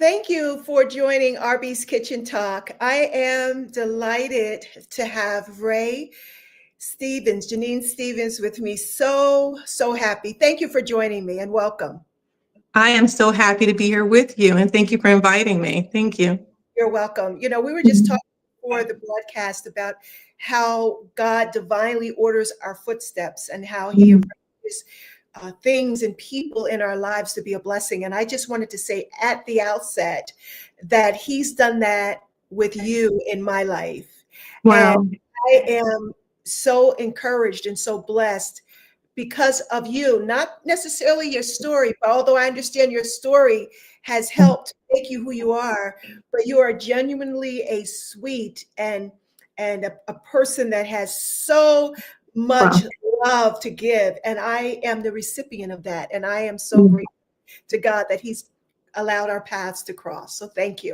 Thank you for joining RB's Kitchen Talk. I am delighted to have Ray Stevens, Janeen Stevens with me. So happy. Thank you for joining me and welcome. I am so happy to be here with you, and thank you for inviting me. Thank you. You're welcome. You know, we were just talking before the broadcast about how God divinely orders our footsteps and how he arranges things and people in our lives to be a blessing. And I just wanted to say at the outset that he's done that with you in my life. Wow. And I am so encouraged and so blessed because of you, not necessarily your story, but although I understand your story has helped make you who you are, but you are genuinely a sweet and a person that has so much love to give. And I am the recipient of that. And I am so grateful to God that he's allowed our paths to cross. So thank you.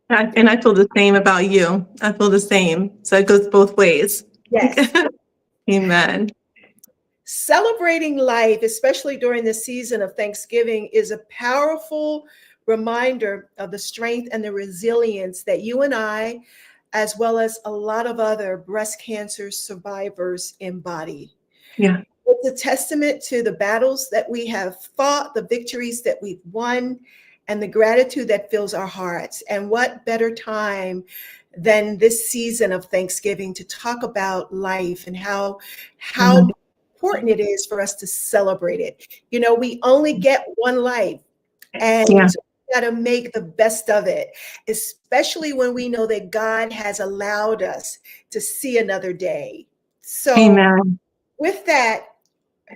And I feel the same about you. I feel the same. So it goes both ways. Yes. Amen. Celebrating life, especially during the season of Thanksgiving, is a powerful reminder of the strength and the resilience that you and I, as well as a lot of other breast cancer survivors, embody. Yeah. It's a testament to the battles that we have fought, the victories that we've won, and the gratitude that fills our hearts. And what better time than this season of Thanksgiving to talk about life and how important it is for us to celebrate it. You know, we only get one life, and we got to make the best of it, especially when we know that God has allowed us to see another day. So Amen. With that,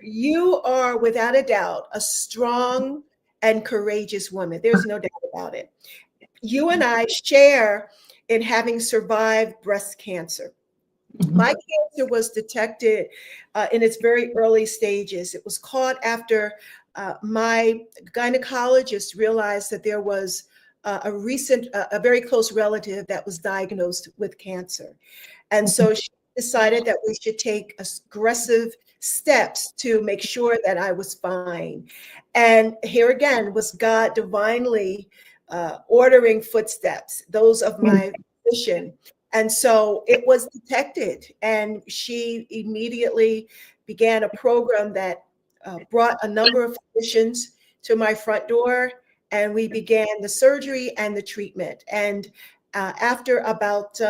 you are without a doubt a strong and courageous woman. There's no doubt about it. You and I share in having survived breast cancer. My cancer was detected in its very early stages. It was caught after my gynecologist realized that there was a very close relative that was diagnosed with cancer. And so she decided that we should take aggressive steps to make sure that I was fine. And here again was God divinely ordering footsteps, those of my physician. And so it was detected, and she immediately began a program that brought a number of physicians to my front door, and we began the surgery and the treatment. And after about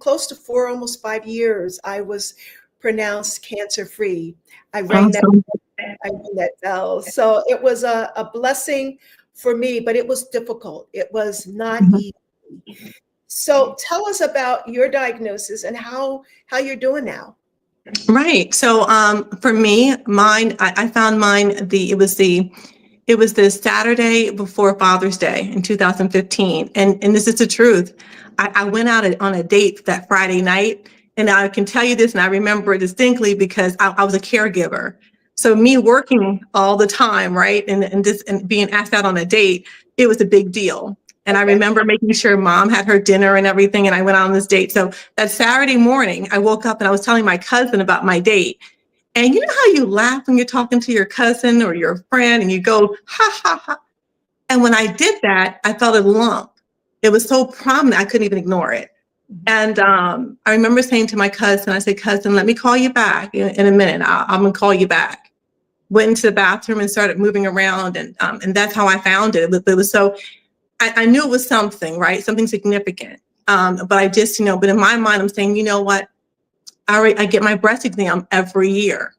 close to 4, almost 5 years, I was pronounced cancer-free. I rang that bell. So it was a blessing for me, but it was difficult. It was not easy. So tell us about your diagnosis and how you're doing now. Right. So for me, I found mine, it was the Saturday before Father's Day in 2015. And this is the truth. I went out on a date that Friday night, and I can tell you this, and I remember it distinctly because I was a caregiver. So me working all the time, right, and being asked out on a date, it was a big deal. And I remember making sure mom had her dinner and everything, and I went on this date. So that Saturday morning, I woke up and I was telling my cousin about my date. And you know how you laugh when you're talking to your cousin or your friend and you go, ha, ha, ha. And when I did that, I felt a lump. It was so prominent, I couldn't even ignore it. And I remember saying to my cousin, I said, cousin, let me call you back in a minute. I'm going to call you back. Went into the bathroom and started moving around. And that's how I found it. It was so... I knew it was something, right? Something significant. But I just, but in my mind, I'm saying, you know what? I get my breast exam every year.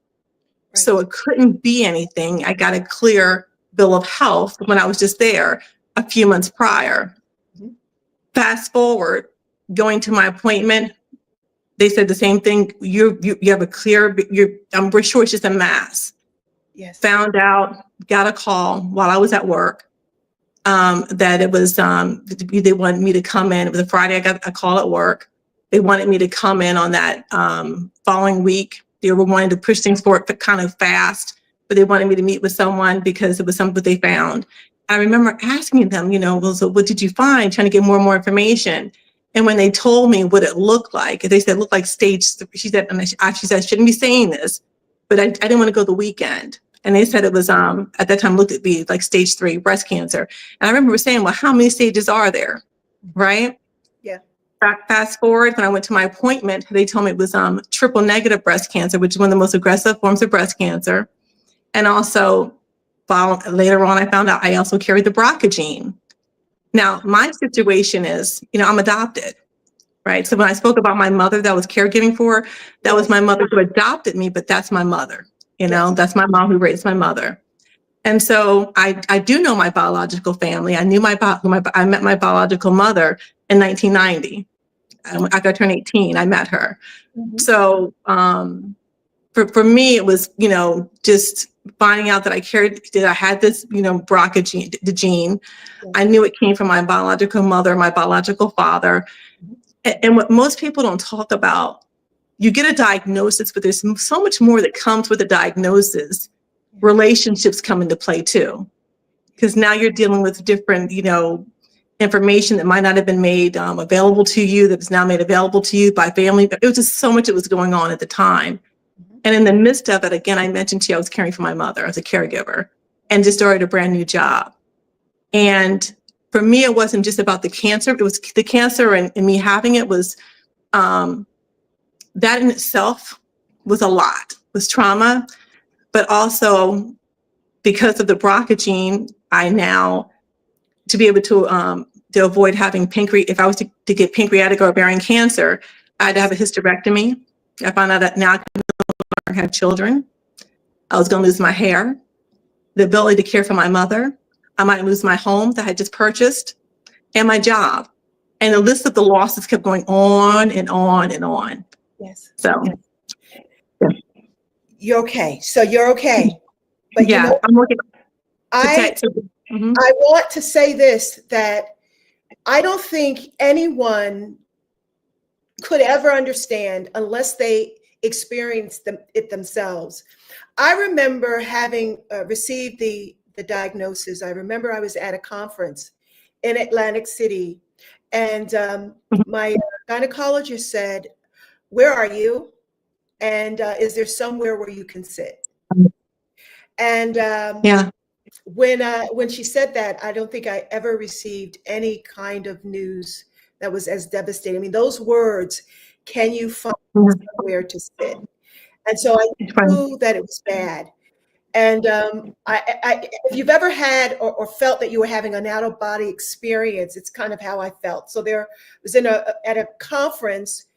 Right. So it couldn't be anything. I got a clear bill of health when I was just there a few months prior. Fast forward, going to my appointment, they said the same thing. You have a clear, we're sure it's just a mass. Yes. Found out, got a call while I was at work. That it was, they wanted me to come in. It was a Friday, I got a call at work. They wanted me to come in on that following week. They were wanting to push things forward kind of fast, but they wanted me to meet with someone because it was something they found. I remember asking them, well, so what did you find? Trying to get more and more information. And when they told me what it looked like, they said it looked like stage 3. She said, I shouldn't be saying this, but I didn't want to go the weekend. And they said it was, at that time looked to be like stage 3 breast cancer. And I remember saying, well, how many stages are there? Right? Yeah. Fast forward, when I went to my appointment, they told me it was triple negative breast cancer, which is one of the most aggressive forms of breast cancer. And also, later on, I found out I also carried the BRCA gene. Now, my situation is, I'm adopted, right? So when I spoke about my mother that I was caregiving for, that was my mother who adopted me, but that's my mother. That's my mom who raised my mother. And so I do know my biological family. I knew I met my biological mother in 1990. After I turned 18, I met her. Mhm. So for me, it was, just finding out that I had this, BRCA gene, the gene. Yeah. I knew it came from my biological mother, my biological father. And what most people don't talk about, you get a diagnosis, but there's so much more that comes with a diagnosis. Relationships come into play too, because now you're dealing with different, information that might not have been made available to you, that is now made available to you by family. But it was just so much that was going on at the time. And in the midst of it, again, I mentioned to you, I was caring for my mother as a caregiver and just started a brand new job. And for me, it wasn't just about the cancer. It was the cancer and me having it was, that in itself was a lot, was trauma. But also because of the BRCA gene, I now, to be able to avoid having if I was to get pancreatic or ovarian cancer, I had to have a hysterectomy. I found out that now I can no longer have children. I was going to lose my hair, the ability to care for my mother. I might lose my home that I had just purchased and my job. And the list of the losses kept going on and on and on. Yes. So You're okay. So you're okay. But yeah, I'm working. I want to say this, that I don't think anyone could ever understand unless they experience it themselves. I remember having received the diagnosis. I remember I was at a conference in Atlantic City, and my gynecologist said, "Where are you? And is there somewhere where you can sit?" And when she said that, I don't think I ever received any kind of news that was as devastating. I mean, those words, "Can you find somewhere to sit?" And so I knew that it was bad. And if you've ever had or felt that you were having an out of body experience, it's kind of how I felt. So there was at a conference,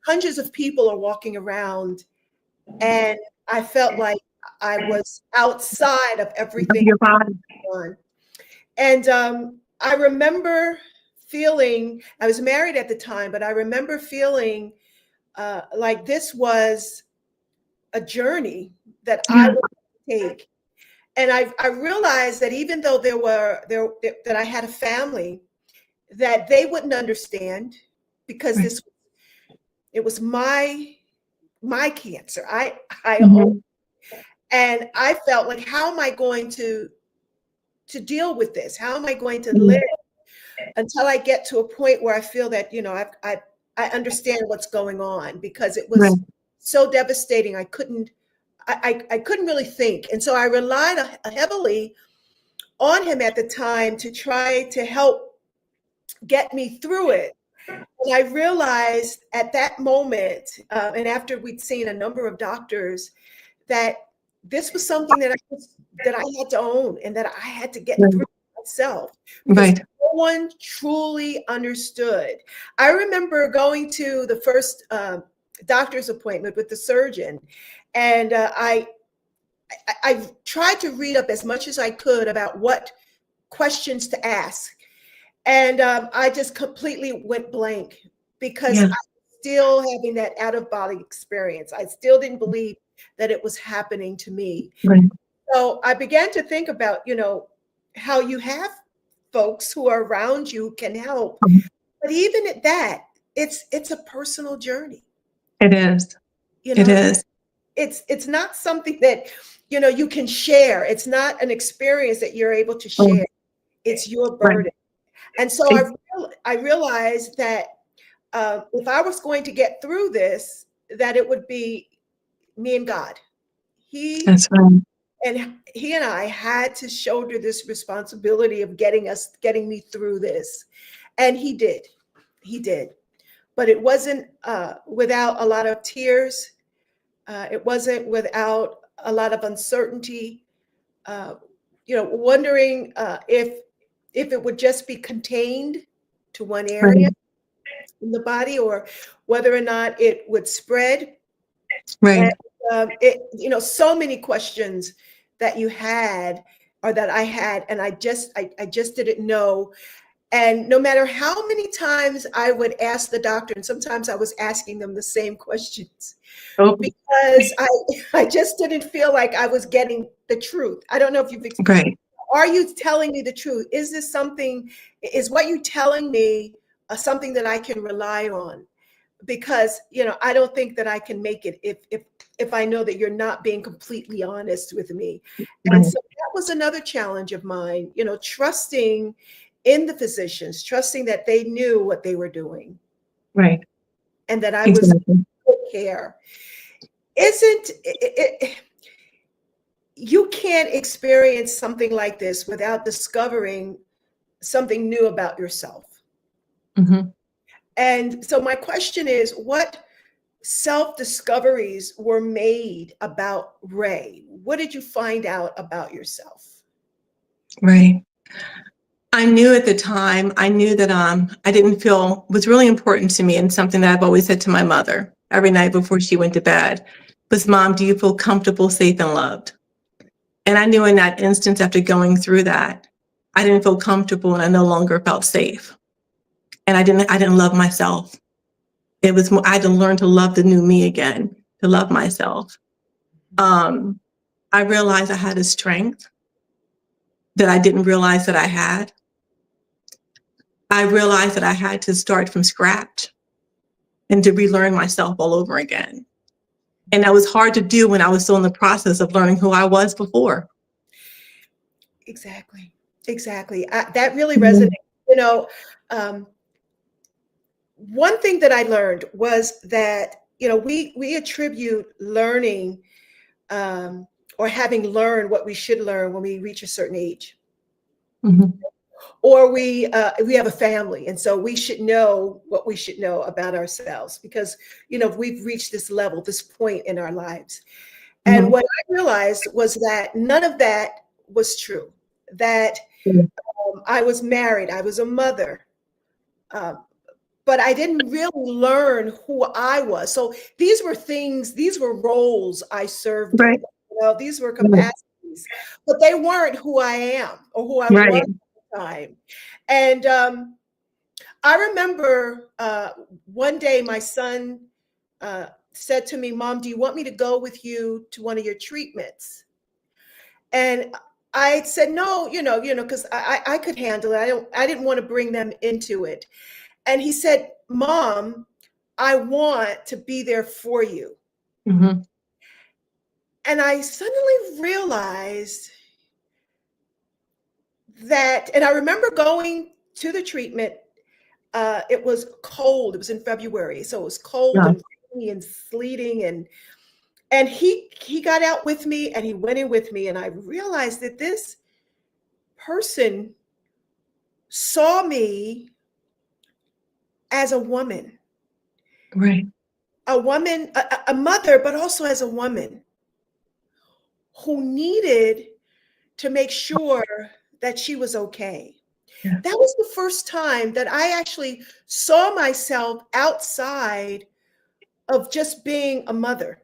hundreds of people are walking around, and I felt like I was outside of everything going on. And I remember feeling, I was married at the time, but I remember feeling like this was a journey that I would take. And I realized that even though that I had a family, that they wouldn't understand, because it was my cancer. I own. And I felt like, how am I going to deal with this? How am I going to live until I get to a point where I feel that, I understand what's going on, because it was so devastating. I couldn't really think. And so I relied heavily on him at the time to try to help get me through it. And I realized at that moment, and after we'd seen a number of doctors, that this was something that I had to own, and that I had to get through myself. Because no one truly understood. I remember going to the first doctor's appointment with the surgeon, and I tried to read up as much as I could about what questions to ask. And I just completely went blank, because I was still having that out of body experience. I still didn't believe that it was happening to me. So I began to think about, how you have folks who are around you who can help. But even at that, it's a personal journey. It is. It is. It's not something that, you can share. It's not an experience that you're able to share. It's your burden. And so I realized that if I was going to get through this, that it would be me and God. He And he and I had to shoulder this responsibility of getting me through this. And he did, but it wasn't without a lot of tears. It wasn't without a lot of uncertainty, uh, wondering if it would just be contained to one area Right. in the body, or whether or not it would spread. And Right. so many questions that you had, or that I had, and I just didn't know. And no matter how many times I would ask the doctor, and sometimes I was asking them the same questions, Oh, because I just didn't feel like I was getting the truth. I don't know if right. are you telling me the truth? Is what you telling me something that I can rely on? Because I don't think that I can make it if I know that you're not being completely honest with me. And Right. so that was another challenge of mine, trusting in the physicians, trusting that they knew what they were doing, Right. and that I was Exactly. good care. Isn't it, you can't experience something like this without discovering something new about yourself. Hmm. And so my question is, what self-discoveries were made about Ray? What did you find out about yourself? Right. I knew at the time, I knew that I didn't feel was really important to me, and something that I've always said to my mother every night before she went to bed was, Mom, do you feel comfortable, safe, and loved? And I knew in that instance, after going through that, I didn't feel comfortable and I no longer felt safe. And I didn't love myself. It was more, I had to learn to love the new me again, to love myself. Um, I realized I had a strength that I didn't realize that I had. I realized that I had to start from scratch and to relearn myself all over again. And that was hard to do when I was still in the process of learning who I was before. Exactly. Exactly. That really resonates. Mhm. You know, um, one thing that I learned was that, we attribute learning, um, or having learned what we should learn when we reach a certain age, Mhm. or we have a family, and so we should know what we should know about ourselves, because we've reached this level, this point in our lives. And Mhm. what I realized was that none of that was true. That Mhm. I was married, I was a mother, um, but I didn't really learn who I was. So these were roles I served in. Right. These were Right. capacities, but they weren't who I am or who I was Right. at the time. And I remember one day my son said to me, "Mom, do you want me to go with you to one of your treatments?" And I said, "No, because I could handle it. I didn't want to bring them into it." And he said, "Mom, I want to be there for you." Mhm. And I suddenly realized that, and I remember going to the treatment. It was cold. It was in February, so it was cold Yeah. and rainy and sleeting, and he got out with me, and he went in with me, and I realized that this person saw me as a woman, Right. a mother, but also as a woman who needed to make sure that she was okay. Yeah. That was the first time that I actually saw myself outside of just being a mother.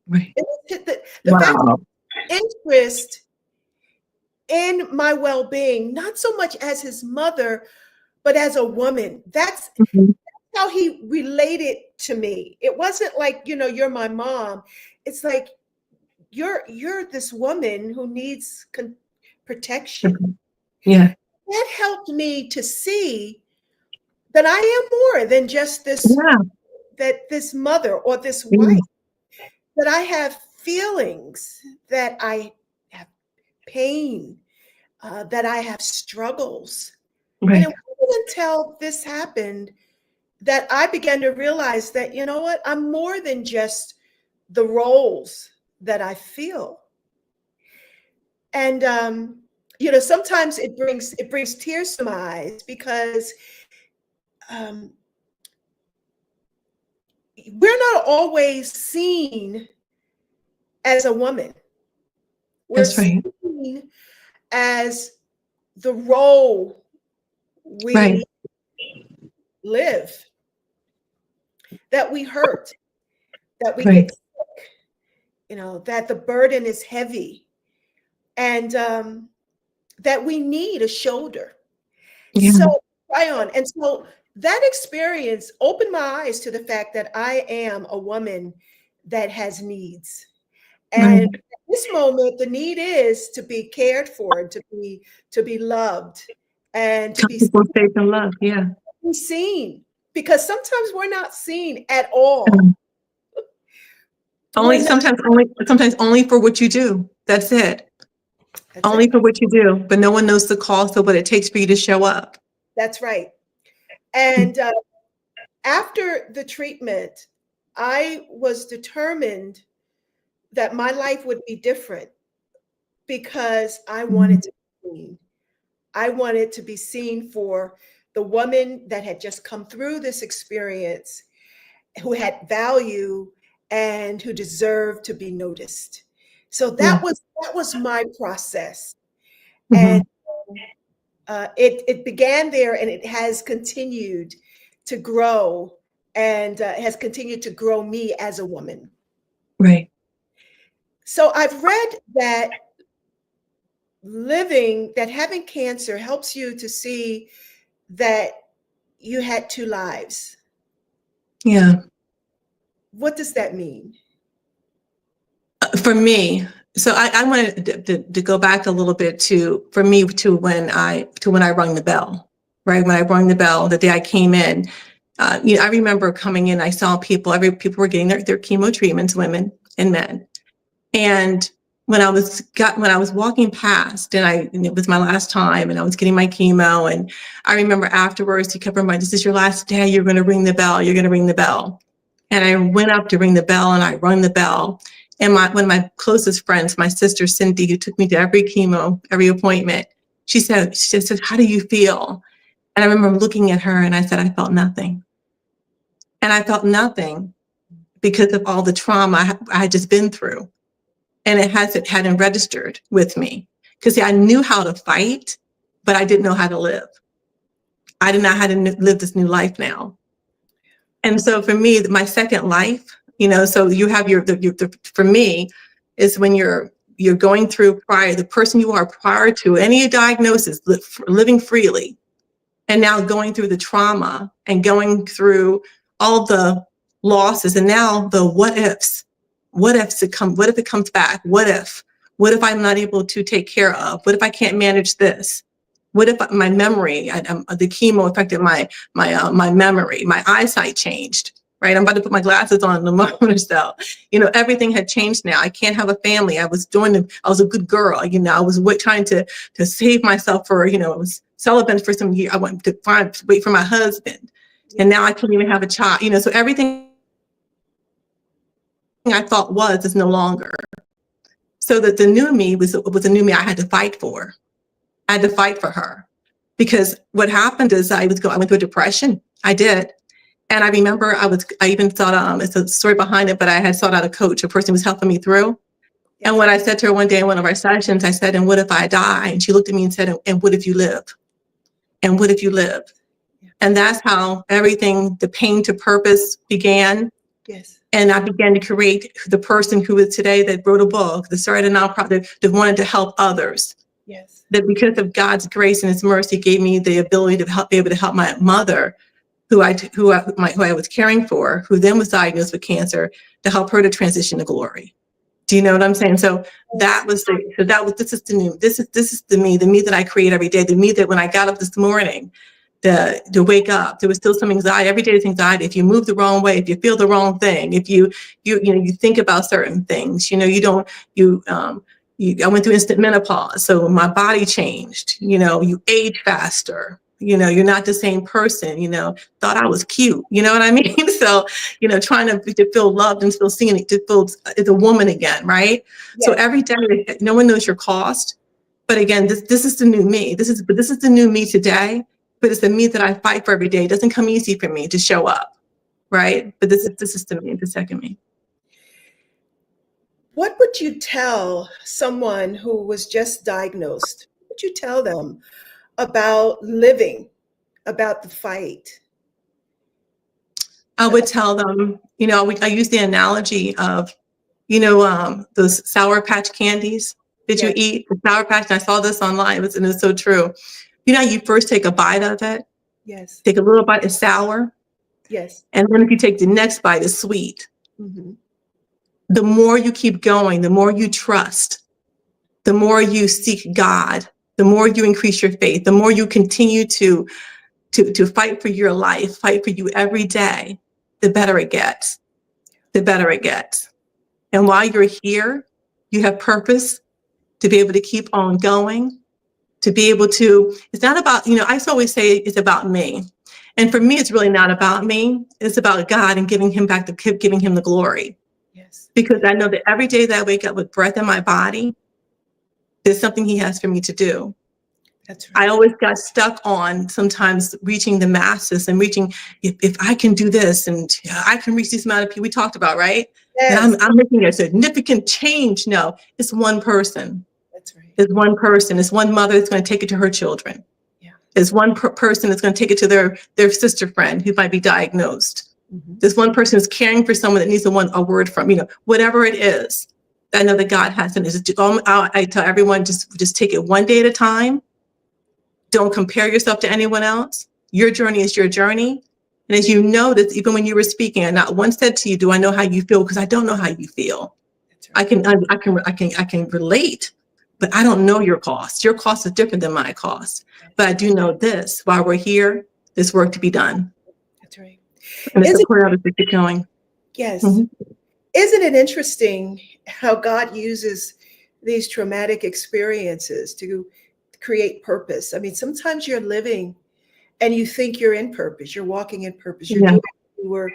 Right. It was the fact Wow. that interest in my well-being, not so much as his mother, but as a woman. That's Mhm. how he related to me. It wasn't like, you're my mom. It's like you're this woman who needs protection. Mhm. Yeah. That helped me to see that I am more than just Yeah. this mother or this wife, Yeah. that I have feelings, that I have pain, that I have struggles. And it Right. wasn't until this happened that I began to realize that, you know what, I'm more than just the roles that I feel. And sometimes it brings tears to my eyes because um, we're not always seen as a woman. We're That's right. seen as the role Right. we live, that we hurt, that we Right. get sick, that the burden is heavy, and that we need a shoulder. Yeah. So try on. And so that experience opened my eyes to the fact that I am a woman that has needs. And Right. at this moment, the need is to be cared for, to be loved, and to be Comfortable, safe, and love. Yeah. seen. Because sometimes we're not seen at all. Um, We're not. sometimes only for what you do. That's it. That's Only it. for what you do, but no one knows the cost of what it takes for you to show up. That's right. And after the treatment, I was determined that my life would be different because I wanted to be seen. I wanted to be seen for the woman that had just come through this experience, who had value and who deserved to be noticed. So Yeah. that was my process, and Mhm. it began there, and it has continued to grow, and has continued to grow me as a woman. Right. So I've read that having cancer helps you to see that you had two lives. Yeah. What does that mean? For me, so I wanted to go back a little bit for me to when I rung the bell, right? When I rung the bell, the day I came in, I remember coming in, I saw people were getting their chemo treatments, women and men. And when I was walking past, and it was my last time, and I was getting my chemo, and I remember afterwards, he kept reminding, "This is your last day. You're going to ring the bell. You're going to ring the bell." And I went up to ring the bell, and I rung the bell. And one of my closest friends, my sister Cindy, who took me to every chemo, every appointment, she said, "How do you feel?" And I remember looking at her, and I said, "I felt nothing." And I felt nothing because of all the trauma I had just been through. And it hadn't registered with me, because I knew how to fight, but I didn't know how to live. I didn't know how to live this new life now. And so for me, my second life, so you have for me, is when you're going through the person you are prior to any diagnosis, living freely, and now going through the trauma and going through all the losses, and now the what ifs. What if it comes back? What if I'm not able to take care of? What if I can't manage this? What if my memory, the chemo affected my memory, my eyesight changed, right? I'm about to put my glasses on in a moment or so. Everything had changed now. I can't have a family. I was a good girl. I was trying to save myself I was celibate for some years. I went to wait for my husband. And now I can't even have a child, so everything I thought is no longer. So that the new me was a new me I had to fight for. I had to fight for her, because what happened is I went through a depression. I did. And I remember I even thought, it's a story behind it, but I had sought out a coach, a person who was helping me through. And when I said to her one day in one of our sessions, I said, "And what if I die?" And she looked at me and said, "And what if you live? And what if you live?" And that's how everything, the pain to purpose began. Yes. And I began to create the person who is today, that wrote a book, that started a nonprofit, that wanted to help others. Yes. That because of God's grace and His mercy, gave me the ability to be able to help my mother, who I was caring for, who then was diagnosed with cancer, to help her to transition to glory. Do you know what I'm saying? So this is the me that I create every day, the me that when I got up this morning, to wake up, there was still some anxiety. Every day is anxiety. If you move the wrong way, if you feel the wrong thing, if you think about certain things, I went through instant menopause, so my body changed. You age faster. You're not the same person. Thought I was cute. You know what I mean? So, trying to feel loved and feel seen, to feel as a woman again, right? Yes. So every day, no one knows your cost. But again, this is the new me. This is the new me today, but it's the me that I fight for every day. It doesn't come easy for me to show up, right? But this is the me, the second me. What would you tell someone who was just diagnosed? What would you tell them about living, about the fight? I would tell them, I use the analogy of, those Sour Patch candies that you Yes, eat, the Sour Patch. And I saw this online, and it's so true. You know, you first take a bite of it, yes, take a little bite, it's sour. yes. And then if you take the next bite, it's sweet. Mm-hmm. The more you keep going, the more you trust, the more you seek God, the more you increase your faith, the more you continue to fight for your life, fight for you every day, the better it gets, the better it gets. And while you're here, you have purpose to be able to keep on going, to be able to, it's not about, I always say it's about me. And for me, it's really not about me. It's about God and giving him the glory. Yes. Because I know that every day that I wake up with breath in my body, there's something he has for me to do. That's I right. always got stuck on sometimes reaching the masses and reaching, if I can do this and I can reach this amount of people we talked about, right? Yes, And I'm making a significant change. No, it's one person. that's right. It's one person. It's one mother that's going to take it to her children. Yeah. There's one person that's going to take it to their sister friend who might be diagnosed. Mm-hmm. There's one person who's caring for someone that needs a word from, whatever it is. I know that God has to. I tell everyone, just take it one day at a time. Don't compare yourself to anyone else. Your journey is your journey. And as you notice, even when you were speaking, I not once said to you, do I know how you feel? Because I don't know how you feel. That's right. I can relate, but I don't know your cost. Your cost is different than my cost. But I do know this, while we're here, there's work to be done. That's right. And it's Is a it, prayer to keep going. yes. Mm-hmm. Isn't it interesting how God uses these traumatic experiences to create purpose? I mean, sometimes you're living and you think you're in purpose, you're walking in purpose, you're Yeah. doing what you were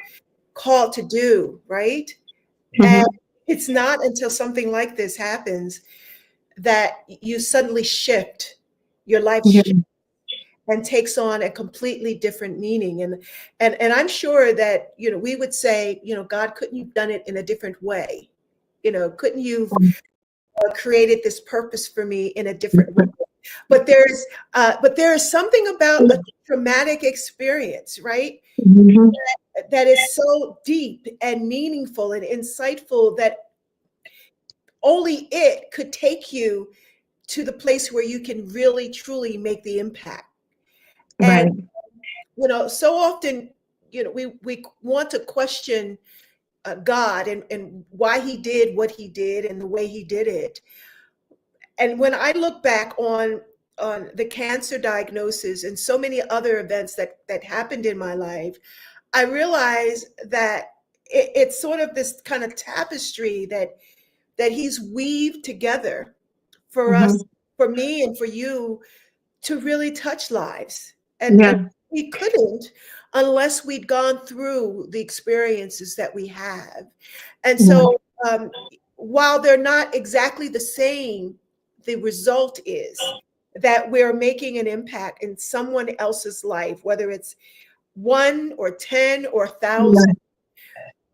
called to do, right? Mm-hmm. And it's not until something like this happens that you suddenly shift, your life Yeah. shifts and takes on a completely different meaning. And I'm sure that, we would say, God, couldn't you have done it in a different way? Couldn't you have created this purpose for me in a different way? But there is something about a traumatic experience, right? Mm-hmm. That is so deep and meaningful and insightful that only it could take you to the place where you can really truly make the impact. And Right. so often, we want to question God and why he did what he did and the way he did it. And when I look back on the cancer diagnosis and so many other events that happened in my life, I realize that it's sort of this kind of tapestry that he's weaved together for Mm-hmm. us, for me and for you, to really touch lives. And Yeah. we couldn't unless we'd gone through the experiences that we have. And Yeah. so while they're not exactly the same, the result is that we're making an impact in someone else's life, whether it's one or 10 or 1,000.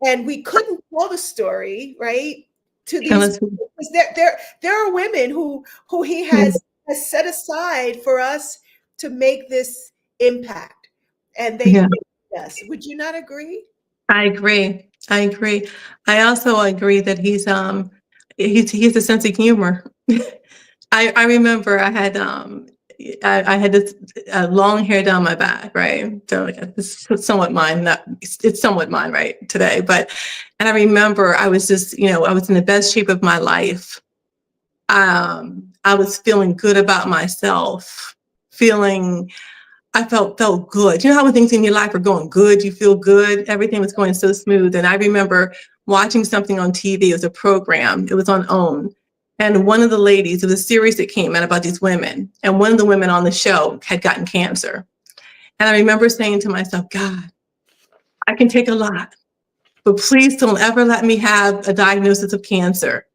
And we couldn't tell the story, right, to these, Yeah. because there are women who he has set aside for us to make this impact, and they Yeah. yes. Would you not agree? I agree. I agree. I also agree that he has a sense of humor. I remember I had this long hair down my back, right? So it's somewhat mine. It's somewhat mine right today, and I remember I was just I was in the best shape of my life. I was feeling good about myself, feeling I felt good. You know how when things in your life are going good, you feel good. Everything was going so smooth. And I remember watching something on TV. It was a program. It was on OWN. And one of the ladies, it was a series that came out about these women. And one of the women on the show had gotten cancer. And I remember saying to myself, God, I can take a lot, but please don't ever let me have a diagnosis of cancer.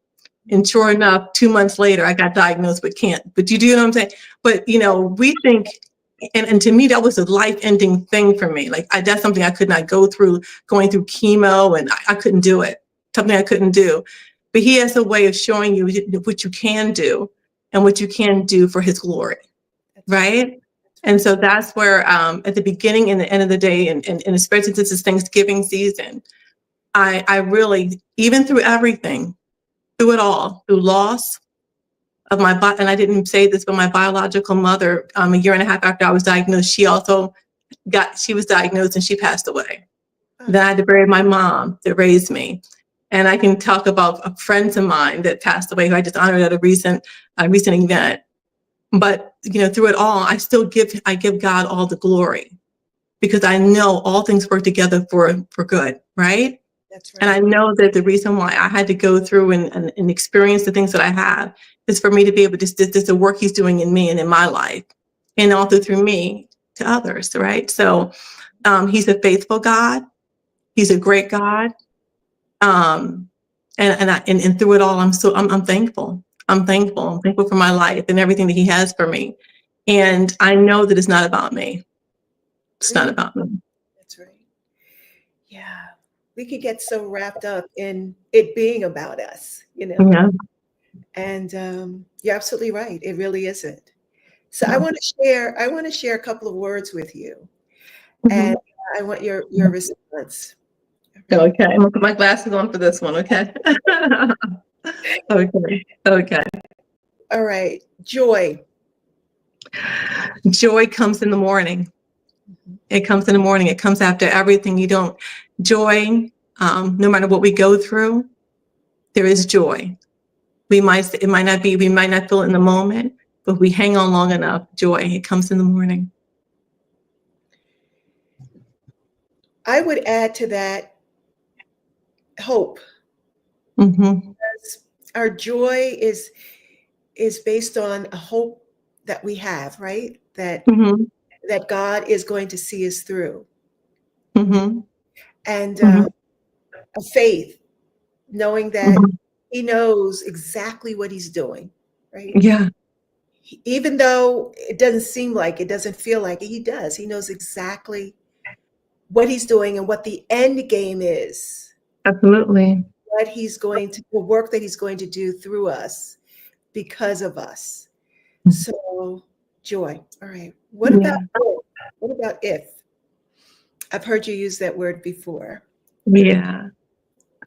And sure enough, 2 months later, I got diagnosed with cancer. But you do know what I'm saying? But, you know, we think, and to me, that was a life-ending thing for me. Like, that's something I could not go through, going through chemo, and I couldn't do it. Something I couldn't do. But he has a way of showing you what you can do and what you can do for his glory, right? And so that's where, at the beginning and the end of the day, and especially since it's Thanksgiving season, I really, even through everything, through it all, through loss of my body, and I didn't say this, but my biological mother, a year and a half after I was diagnosed, she was diagnosed and she passed away. Then I had to bury my mom that raised me. And I can talk about friends of mine that passed away who I just honored at a recent event. But, you know, through it all, I give God all the glory, because I know all things work together for good, right? That's right. And I know that the reason why I had to go through and experience the things that I have is for me to be able to, this the work he's doing in me and in my life, and also through me to others, right? So he's a faithful God. He's a great God. And through it all, I'm thankful. I'm thankful. I'm thankful for my life and everything that he has for me. And I know that it's not about me. It's not about me. That's right. Yeah. We could get so wrapped up in it being about us, you know. Yeah. And you're absolutely right. It really isn't. So I want to share a couple of words with you. And I want your response. Okay. I'm gonna put my glasses on for this one. Okay. Okay. All right. Joy. Joy comes in the morning. It comes in the morning. It comes after everything. Joy, no matter what we go through, there is joy. We might not feel it in the moment, but if we hang on long enough, joy, it comes in the morning. I would add to that hope. Mm-hmm. Because our joy is based on a hope that we have, right? That God is going to see us through. Mm-hmm. And Mm-hmm. a faith, knowing that he knows exactly what he's doing, right? Yeah. Even though it doesn't seem like it, doesn't feel like it, he does. He knows exactly what he's doing and what the end game is. Absolutely. The work that he's going to do through us because of us. So joy. All right. What about if? I've heard you use that word before. Yeah.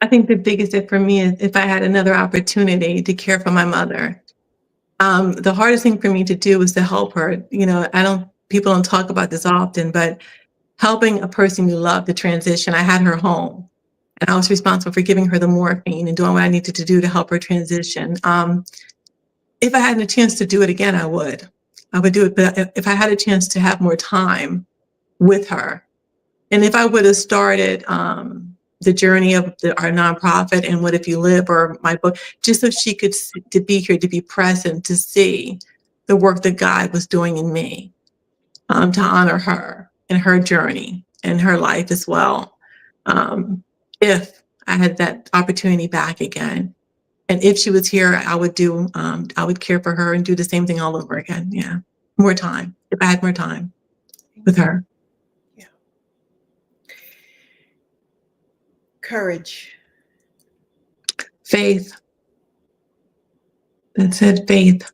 I think the biggest if for me is if I had another opportunity to care for my mother. The hardest thing for me to do is to help her. You know, people don't talk about this often, but helping a person you love to transition. I had her home, and I was responsible for giving her the morphine and doing what I needed to do to help her transition. If I had a chance to do it again, I would do it. But if I had a chance to have more time with her, and if I would have started the journey of our nonprofit and What If You Live, or my book, just so she could to be here, to be present, to see the work that God was doing in me, to honor her and her journey and her life as well. If I had that opportunity back again, and if she was here, I would care for her and do the same thing all over again. Yeah, more time. If I had more time with her. Yeah. Courage. Faith. That's it, faith.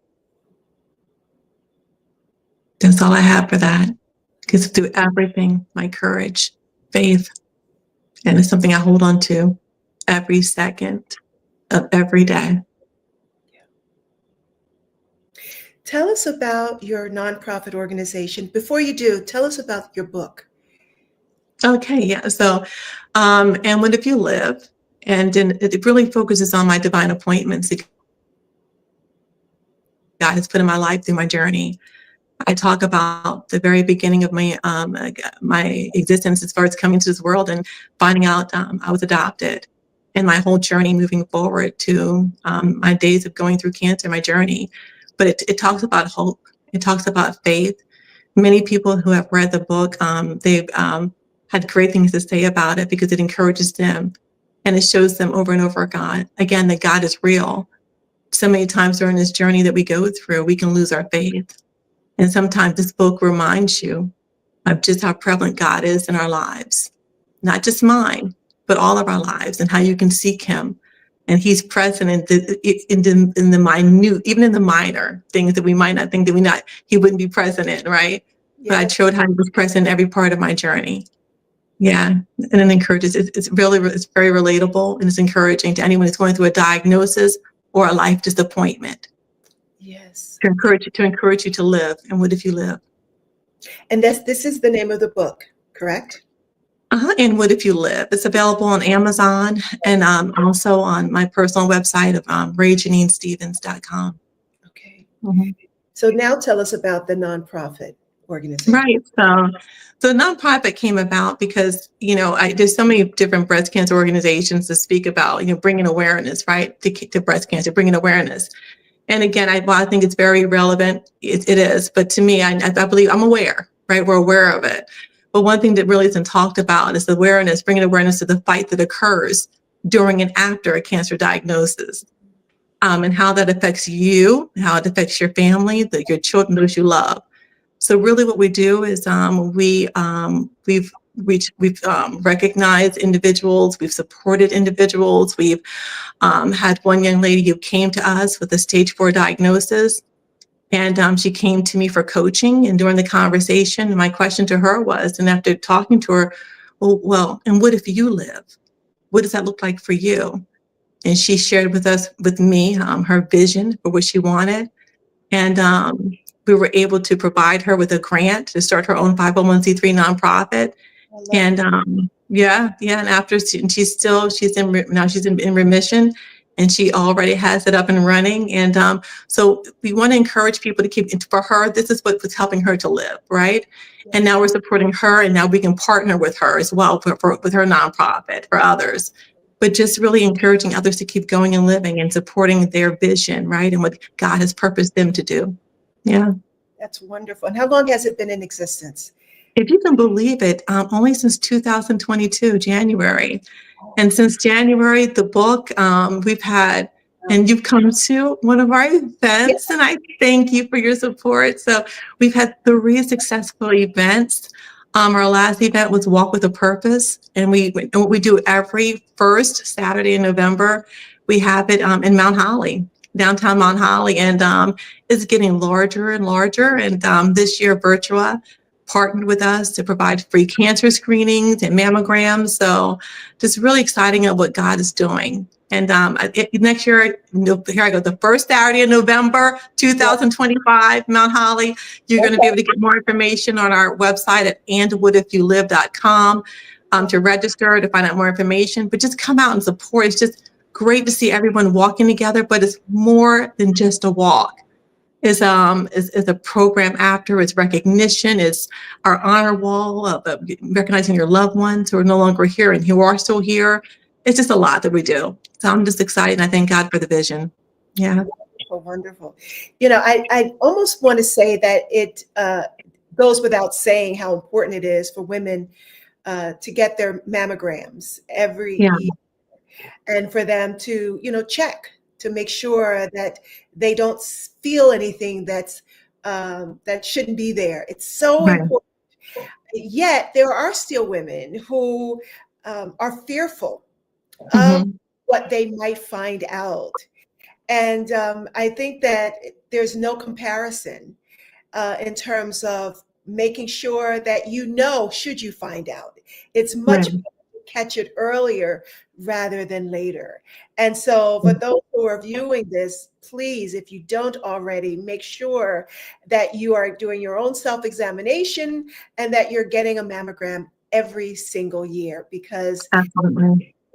That's all I have for that. Because through everything, my courage, faith, and it's something I hold on to every second of every day. Tell us about your nonprofit organization. Before you do, tell us about your book. Okay, yeah. So, and What If You Live? And then it really focuses on my divine appointments that God has put in my life through my journey. I talk about the very beginning of my existence as far as coming to this world and finding out I was adopted, and my whole journey moving forward to my days of going through cancer, my journey. But it talks about hope. It talks about faith. Many people who have read the book, they've had great things to say about it because it encourages them, and it shows them over and over again that God is real. so many times during this journey that we go through, we can lose our faith. And sometimes this book reminds you of just how prevalent God is in our lives, not just mine, but all of our lives, and how you can seek him. And he's present in the minute, even in the minor things that we might not think that he wouldn't be present in, right? Yes. But I showed how he was present in every part of my journey. Yeah. And it encourages, it's very relatable, and it's encouraging to anyone who's going through a diagnosis or a life disappointment. Yes. To encourage you to live. And what if you live? And this is the name of the book, correct? And What If You Live? It's available on Amazon and also on my personal website of RayJaneenStevens.com. Okay. Mm-hmm. So now tell us about the nonprofit organization. Right. So the nonprofit came about because, there's so many different breast cancer organizations to speak about, bringing awareness, right, to breast cancer, bringing awareness. And again, I think it's very relevant. It is. But to me, I believe I'm aware, right? We're aware of it. But one thing that really isn't talked about is awareness, bringing awareness to the fight that occurs during and after a cancer diagnosis, and how that affects you, how it affects your family, your children, those you love. So really what we do is we've recognized individuals, we've supported individuals, we've had one young lady who came to us with a stage 4 diagnosis, and she came to me for coaching. And during the conversation, my question to her was, and after talking to her, well, and what if you live? What does that look like for you? And she shared with me, her vision for what she wanted. And we were able to provide her with a grant to start her own 501c3 nonprofit. And and after she's in remission, and she already has it up and running. And so we want to encourage people to keep, for her, this is what's helping her to live, right? Yeah. And now we're supporting her, and now we can partner with her as well with her nonprofit for others. But just really encouraging others to keep going and living and supporting their vision, right? And what God has purposed them to do. Yeah. That's wonderful. And how long has it been in existence? If you can believe it, only since 2022, January. And since January, the book, we've had, and you've come to one of our events, and I thank you for your support. So we've had 3 successful events. Our last event was Walk with a Purpose, and what we do every first Saturday in November, we have it in Mount Holly, downtown Mount Holly, and it's getting larger and larger. And this year, Virtua partnered with us to provide free cancer screenings and mammograms. So just really exciting of what God is doing. And next year, here I go, the first Saturday in November, 2025, Mount Holly, you're going to be able to get more information on our website at andwhatifyoulive.com to register, to find out more information. But just come out and support. It's just great to see everyone walking together, but it's more than just a walk. Is a program after, it's recognition, it's our honor wall of recognizing your loved ones who are no longer here and who are still here. It's just a lot that we do. So I'm just excited, and I thank God for the vision. Yeah. Wonderful. I almost want to say that it goes without saying how important it is for women to get their mammograms every year, and for them to, check to make sure that they don't feel anything that shouldn't be there. It's so important. Yet there are still women who are fearful of what they might find out. And I think that there's no comparison in terms of making sure that should you find out. It's much better to catch it earlier rather than later. And so for those who are viewing this, please, if you don't already, make sure that you are doing your own self-examination and that you're getting a mammogram every single year, because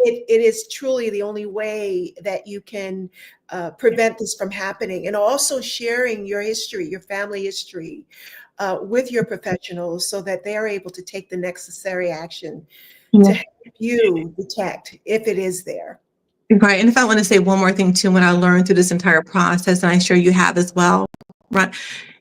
it is truly the only way that you can prevent this from happening. And also sharing your history, your family history with your professionals so that they are able to take the necessary action to help you detect if it is there. Right. And if I want to say one more thing too, when I learned through this entire process, and I'm sure you have as well, right?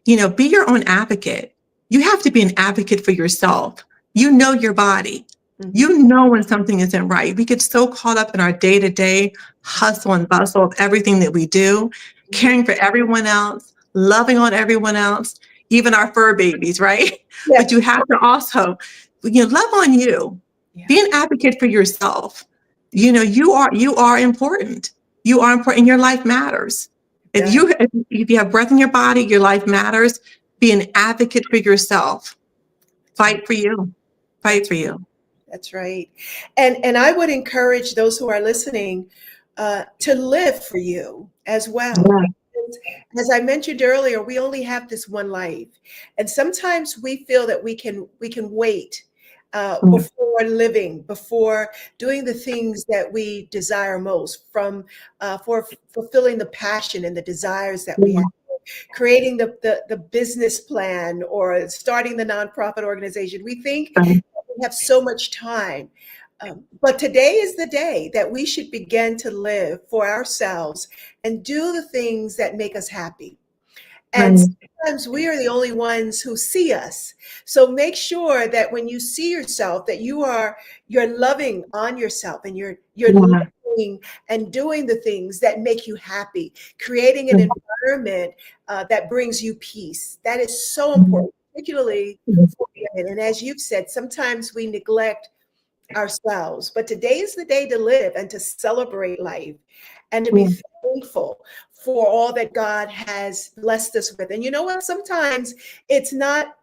Be your own advocate. You have to be an advocate for yourself. You know your body. You know when something isn't right. We get so caught up in our day-to-day hustle and bustle of everything that we do, caring for everyone else, loving on everyone else, even our fur babies, right? Yeah. But you have to also, love on you. Yeah. Be an advocate for yourself. You are important. You are important. Your life matters. If you have breath in your body, your life matters. Be an advocate for yourself. Fight for you. Fight for you. That's right. And I would encourage those who are listening to live for you as well. Yeah. As I mentioned earlier, we only have this one life. And sometimes we feel that we can wait before living, before doing the things that we desire most, for fulfilling the passion and the desires that we have, creating the business plan or starting the nonprofit organization. We think we have so much time. But today is the day that we should begin to live for ourselves and do the things that make us happy. And sometimes we are the only ones who see us. So make sure that when you see yourself, that you're loving on yourself and you're living and doing the things that make you happy, creating an environment that brings you peace. That is so important, particularly for women. And as you've said, sometimes we neglect ourselves, but today is the day to live and to celebrate life and to be thankful for all that God has blessed us with. And you know what? Sometimes it's not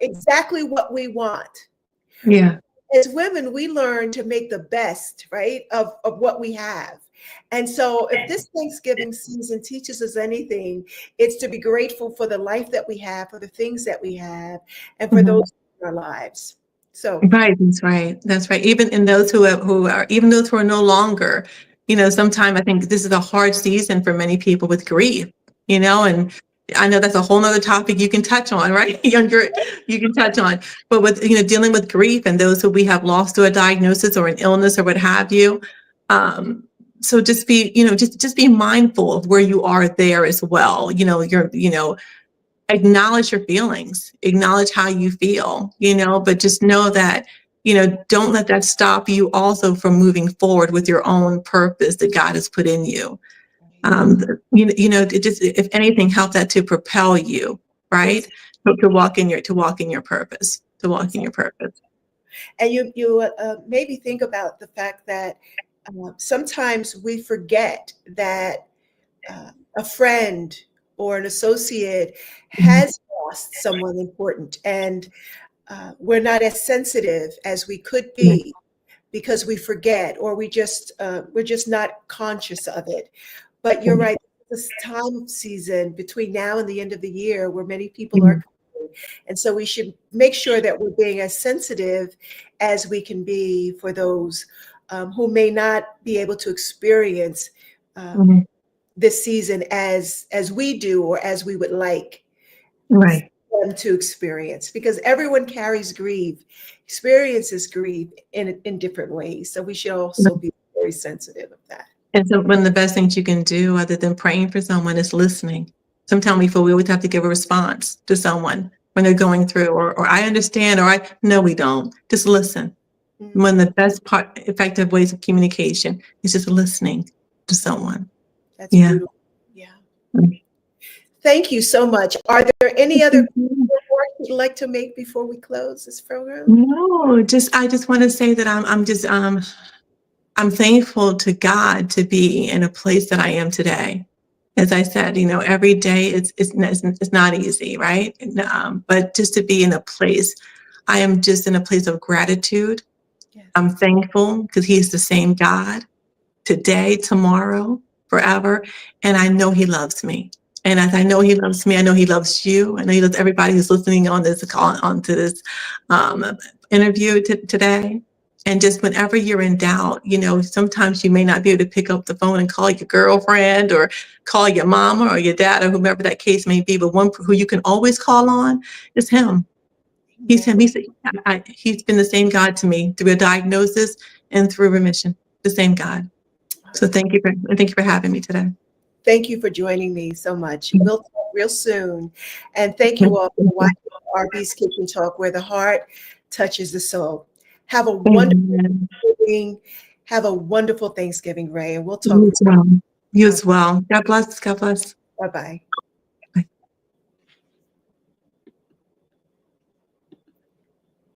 exactly what we want. Yeah. As women, we learn to make the best, right, of what we have. And so if this Thanksgiving season teaches us anything, it's to be grateful for the life that we have, for the things that we have, and for those in our lives. So right, that's right. That's right. Even in those who are no longer, sometimes I think this is a hard season for many people with grief, and I know that's a whole nother topic you can touch on, right? You can touch on, but with, dealing with grief and those who we have lost to a diagnosis or an illness or what have you. So just be, just be mindful of where you are there as well. Acknowledge your feelings, acknowledge how you feel, but just know that, don't let that stop you also from moving forward with your own purpose that God has put in you. It just, if anything, help that to propel you, right? To walk in your purpose, in your purpose. And you maybe think about the fact that sometimes we forget that a friend or an associate has lost someone important, and we're not as sensitive as we could be because we forget, or we're just not conscious of it. But you're right. This time season between now and the end of the year where many people are coming. And so we should make sure that we're being as sensitive as we can be for those who may not be able to experience this season as we do or as we would like them to experience, because everyone carries grief, experiences grief in different ways. So we should also be very sensitive of that. And so one of the best things you can do other than praying for someone is listening. Sometimes we feel we always have to give a response to someone when they're going through, or I understand, no, we don't. Just listen. One of the best effective ways of communication is just listening to someone. That's beautiful. Yeah. Thank you so much. Are there any other remarks you'd like to make before we close this program? No, I just want to say that I'm thankful to God to be in a place that I am today. As I said, every day it's not easy, right? But just to be in a place, I am just in a place of gratitude. Yes. I'm thankful because He's the same God today, tomorrow, forever. And I know He loves me. And as I know He loves me, I know He loves you. I know He loves everybody who's listening on this onto this interview today. And just whenever you're in doubt, sometimes you may not be able to pick up the phone and call your girlfriend or call your mama or your dad or whomever that case may be. But one who you can always call on is Him. He's Him. He's been the same God to me through a diagnosis and through remission. The same God. So thank you for having me today. Thank you for joining me so much. We'll talk real soon. And thank you all for watching RB's Kitchen Talk, where the heart touches the soul. Have a wonderful Amen. Thanksgiving. Have a wonderful Thanksgiving, Ray, and we'll talk. You as well. You as well. God bless. God bless. Bye-bye.